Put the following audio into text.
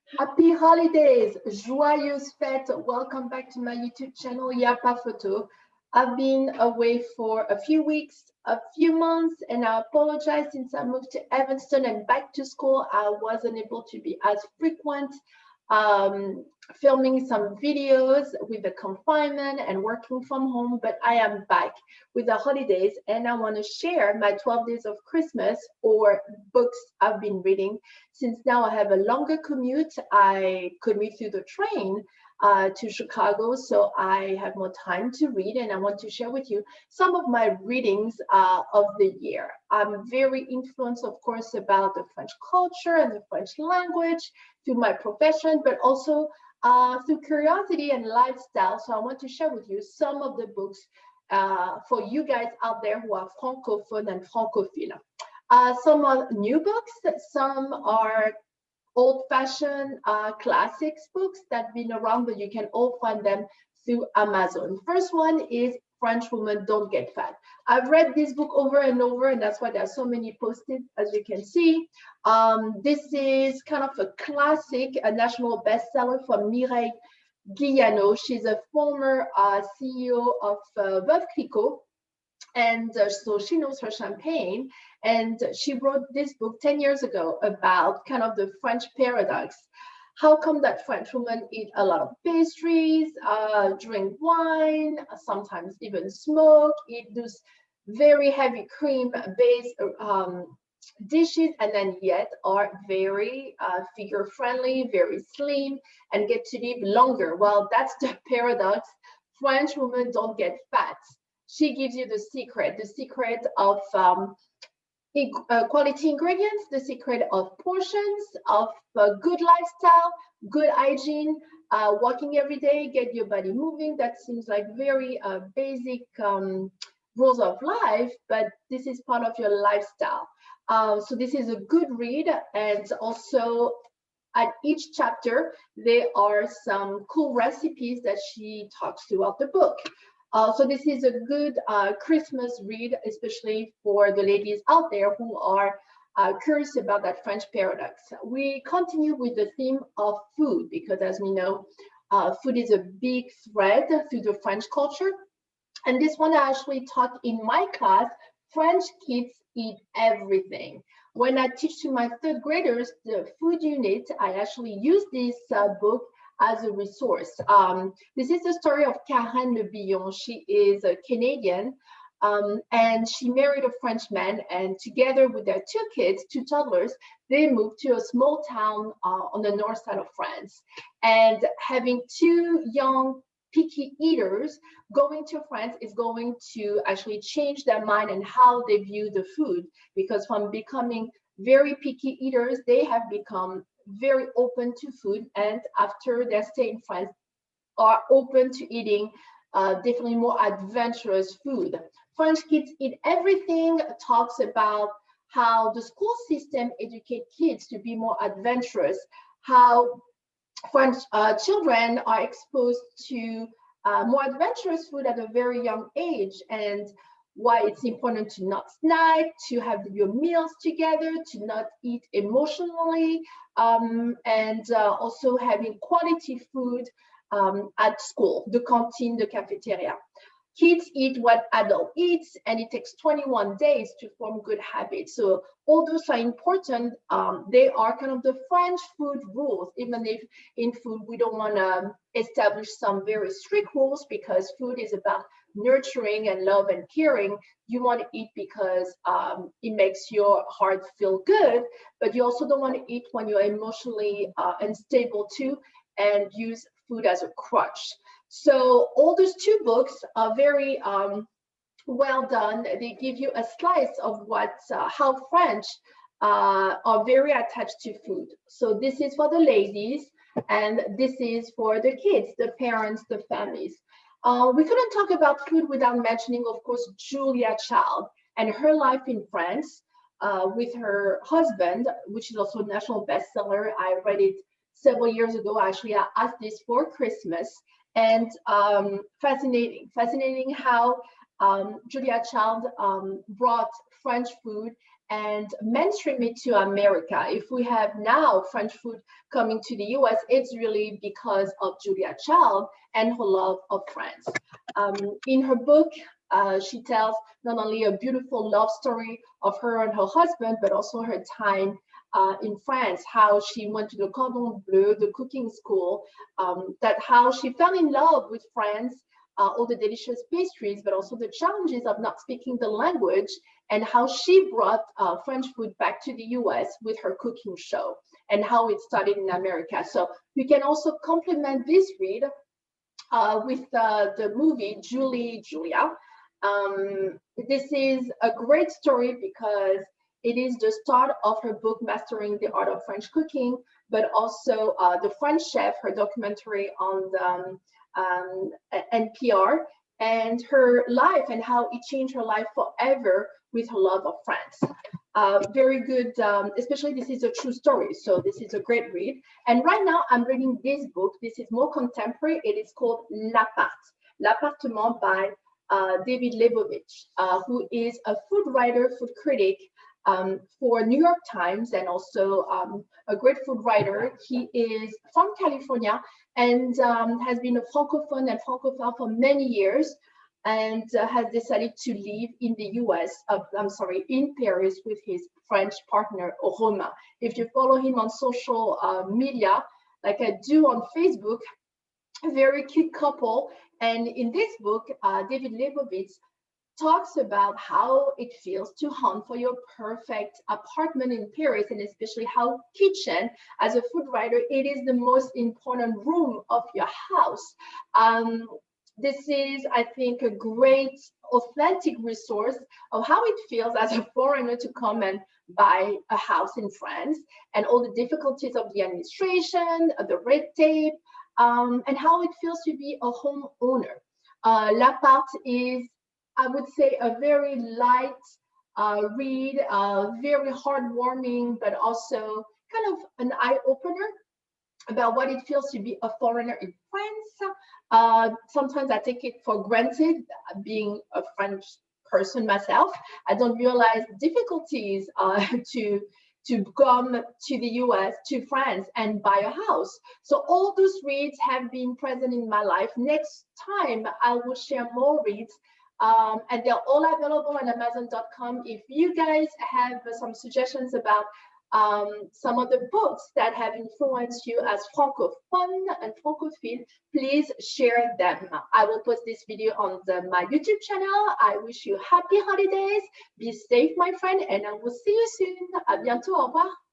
Happy holidays, joyeuses fêtes. Welcome back to my YouTube channel, Yapa Photo. I've been away for a few weeks, a few months, and I apologize since I moved to Evanston and back to school. I wasn't able to be as frequent um, filming some videos with the confinement and working from home, but I am back with the holidays and I want to share my 12 days of Christmas or books I've been reading. Since now I have a longer commute, I commute through the train to Chicago, so I have more time to read, and I want to share with you some of my readings of the year. I'm very influenced, of course, about the French culture and the French language through my profession, but also through curiosity and lifestyle. So I want to share with you some of the books for you guys out there who are francophone and francophile. Some are new books, some are old-fashioned classics books that have been around, but you can all find them through Amazon. First one is French Women Don't Get Fat. I've read this book over and over, and that's why there are so many posted, as you can see. This is kind of a classic, a national bestseller from Mireille Guillano. She's a former CEO of Veuve Clicquot, and so she knows her champagne, and she wrote this book 10 years ago about kind of the French paradox. How come that French women eat a lot of pastries, drink wine, sometimes even smoke, eat those very heavy cream-based dishes, and then yet are very figure friendly, very slim, and get to live longer? Well, that's the paradox. French women don't get fat. She gives you the secret of quality ingredients, the secret of portions, of good lifestyle, good hygiene, walking every day, get your body moving. That seems like very basic rules of life, but this is part of your lifestyle. So this is a good read, and also at each chapter, there are some cool recipes that she talks throughout the book. So this is a good Christmas read, especially for the ladies out there who are curious about that French paradox. We continue with the theme of food because, as we know, food is a big thread through the French culture. And this one I actually taught in my class. French kids eat everything. When I teach to my third graders the food unit, I actually use this book as a resource. This is the story of Karen Le Billon. She is a Canadian, and she married a Frenchman, and together with their two kids, two toddlers, they moved to a small town on the north side of France. And having two young picky eaters, going to France is going to actually change their mind and how they view the food, because from becoming very picky eaters, they have become very open to food, and after their stay in France are open to eating definitely more adventurous food. French kids eat everything talks about how the school system educate kids to be more adventurous, how French children are exposed to more adventurous food at a very young age, and why it's important to not snack, to have your meals together, to not eat emotionally, and also having quality food at school, the canteen, the cafeteria. Kids eat what adult eats, and it takes 21 days to form good habits. So all those are important. They are kind of the French food rules, even if in food we don't want to establish some very strict rules, because food is about nurturing and love and caring. You want to eat because it makes your heart feel good, but you also don't want to eat when you're emotionally unstable too, and use food as a crutch. So all those two books are very well done. They give you a slice of what how French are very attached to food. So this is for the ladies, and this is for the kids, the parents, the families. We couldn't talk about food without mentioning, of course, Julia Child and her life in France with her husband, which is also a national bestseller. I read it several years ago. Actually, I asked this for Christmas, and fascinating how Julia Child brought French food and mainstream it to America. If we have now French food coming to the US, it's really because of Julia Child and her love of France. In her book, she tells not only a beautiful love story of her and her husband, but also her time in France, how she went to the Cordon Bleu, the cooking school, that how she fell in love with France, all the delicious pastries, but also the challenges of not speaking the language, and how she brought French food back to the US with her cooking show, and how it started in America. So we can also complement this read with the movie Julia. This is a great story because it is the start of her book, Mastering the Art of French Cooking, but also The French Chef, her documentary on the NPR, and her life and how it changed her life forever with her love of France. Very good, especially this is a true story, so this is a great read. And right now I'm reading this book. This is more contemporary. It is called L'Appartement by David Lebovich, who is a food writer, food critic for New York Times, and also a great food writer. He is from California and has been a francophone and francophile for many years, and has decided to live in the US, in Paris with his French partner, Romain. If you follow him on social media, like I do on Facebook, a very cute couple. And in this book, David Lebovitz talks about how it feels to hunt for your perfect apartment in Paris, and especially how kitchen, as a food writer, it is the most important room of your house. This is, I think, a great authentic resource of how it feels as a foreigner to come and buy a house in France, and all the difficulties of the administration, the red tape, and how it feels to be a homeowner. L'Appart is, I would say, a very light read, very heartwarming, but also kind of an eye-opener about what it feels to be a foreigner in France. Sometimes I take it for granted, being a French person myself. I don't realize difficulties to come to the US, to France, and buy a house. So all those reads have been present in my life. Next time, I will share more reads. And they're all available on Amazon.com. If you guys have some suggestions about some of the books that have influenced you as francophone and francophile, please share them. I will post this video on my YouTube channel. I wish you happy holidays. Be safe, my friend, and I will see you soon. À bientôt. Au revoir.